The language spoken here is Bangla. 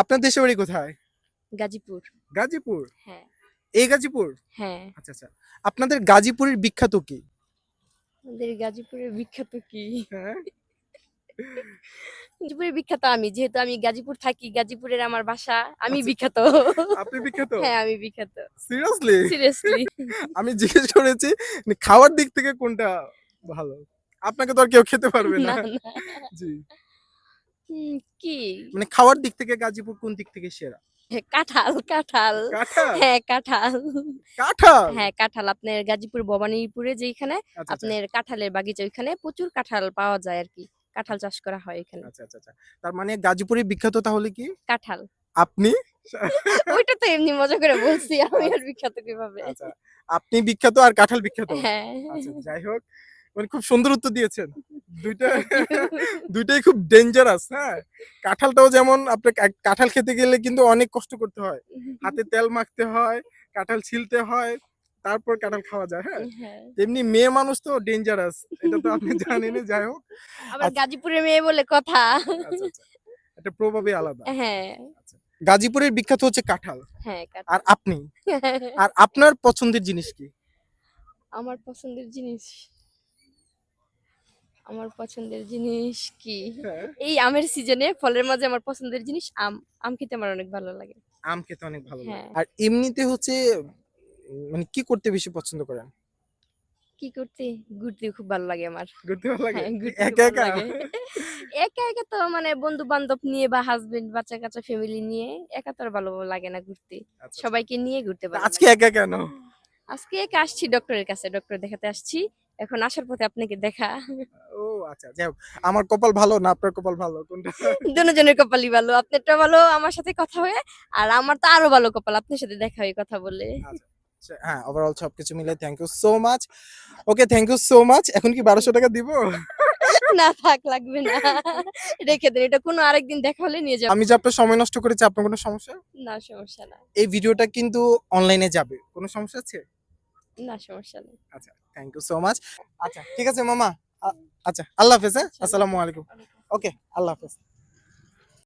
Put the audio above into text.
আপনার দেশের বাড়ি কোথায়? গাজীপুর। গাজীপুর? হ্যাঁ। এই গাজীপুর? হ্যাঁ। আচ্ছা, আচ্ছা। আপনাদের গাজীপুরের বিখ্যাত কি? আমাদের গাজীপুরের বিখ্যাত কি? হ্যাঁ? গাজীপুরের বিখ্যাত আমি। যেহেতু আমি গাজীপুর থাকি, গাজীপুরের আমার বাসা। আমি আচ্ছা, বিখ্যাত। আপনি বিখ্যাত? হ্যাঁ, আমি বিখ্যাত। সিরিয়াসলি? সিরিয়াসলি। আমি জিজ্ঞেস করেছি খাওয়ার দিক থেকে কোনটা ভালো? আপনাকে তো আর কেউ খেতে পারবে না। না, না। জি। কি? মানে খাওয়ার দিক থেকে গাজীপুর কোন দিক থেকে সেরা? হ্যাঁ, কাঁঠাল, কাঁঠাল। কাঁঠাল? হ্যাঁ, কাঁঠাল। কাঁঠাল? হ্যাঁ, কাঁঠাল। আপনার গাজীপুর ভবানীপুরে যেইখানে আচ্ছা, আচ্ছা। আপনার কাঁঠালের বাগিচা, ওইখানে প্রচুর কাঁঠাল পাওয়া যায় আরকি। কাঁঠাল চাষ করা হয় এখানে। আচ্ছা, আচ্ছা, আচ্ছা। তার মানে গাজীপুরের বিখ্যাত তাহলে কি? কাঁঠাল। আপনি? ওইটা তো এমনি মজা করে বলছি। আমি আর আচ্ছা, বিখ্যাত কিভাবে? আচ্ছা। আপনি বিখ্যাত আর কাঁঠাল বিখ্যাত? হ্যাঁ। আচ্ছা, যাই হোক। মানে খুব সুন্দর উত্তর দিয়েছেন। ২ টা থ্যাংক ইউ। ২ টাই খুব ডেঞ্জারাস, হ্যাঁ? কাঁঠালটাও যেমন আপনার কাঁঠাল খেতে গেলে কিন্তু অনেক কষ্ট করতে হয়। হাতে তেল মাখতে হয়, কাঁঠাল ছিলতে হয়, তারপর কাঁঠাল খাওয়া যায়, হ্যাঁ? হ্যাঁ। তেমনি মেয়ে মানুষ তো ডেঞ্জারাস। এটা তো আপনি জানেনই, যাই হোক। আবার আচ্ছা, গাজীপুরের মেয়ে বলে কথা। আচ্ছা, আচ্ছা। এটা প্রভাবই আলাদা। হ্যাঁ, আচ্ছা। গাজীপুরের বিখ্যাত হচ্ছে কাঁঠাল। হ্যাঁ, আর কাঁঠাল। আপনি? আর আপনার পছন্দের জিনিস কি? আমার পছন্দের জিনিস আমার পছন্দের জিনিস কি? হ্যাঁ। এই আমের সিজনে ফলের মাঝে আমার পছন্দের জিনিস আম। আম খেতে আমার অনেক ভালো লাগে। আম খেতে অনেক ভালো লাগে। হ্যাঁ। আর এমনিতে হচ্ছে মানে কি করতে বেশি পছন্দ করেন? কি করতে? ঘুরতে খুব ভালো লাগে আমার। ঘুরতে ভালো লাগে? হ্যাঁ, কি ঘুরতে খুব একা, ভালো একা? লাগে। একা, একা তো মানে বন্ধু-বান্ধব নিয়ে বা হাসব্যান্ড, বাচ্চা-কাচ্চা ফ্যামিলি নিয়ে একা তো আর ভালো লাগে না ঘুরতে। আচ্ছা, আচ্ছা। সবাইকে নিয়ে ঘুরতে তা ভালো আজকে লাগে। একা কেন? আজকে একা আসছি ডক্টরের কাছে। ডক্টর দেখাতে আসছি। এখন আসার পথে আপনাকে দেখা। ও আচ্ছা, যাই হোক। আমার কপাল ভালো না আপনার কপাল ভালো কোনটা? দুজনের কপালই ভালো। আপনারটা ভালো আমার সাথে কথা হয়ে, আর আমার তো আরো ভালো কপাল আপনার সাথে দেখা হয়ে কথা বলে। আচ্ছা। হ্যাঁ, ওভারঅল সবকিছু মিলে thank you so much. Okay, thank you so much. এখন কি ৳১২০০ দিব? না থাক লাগবে না। রেখে দেন। এটা কোনো আরেকদিন দেখা হলে নিয়ে যাব। আমি যে আপনার সময় নষ্ট করেছি আপনার কোনো সমস্যা? না সমস্যা না। এই ভিডিওটা কিন্তু অনলাইনে যাবে। কোনো সমস্যা আছে? না সমস্যা নেই। আচ্ছা, থ্যাংক ইউ সো মাচ। আচ্ছা, ঠিক আছে মামা। আ আচ্ছা, আল্লাহ হাফেজ, হ্যাঁ? আচ্ছা, আল্লাহ আসসালামু হাফেজ। আলাইকুম। ওকে, আল্লাহ হাফেজ।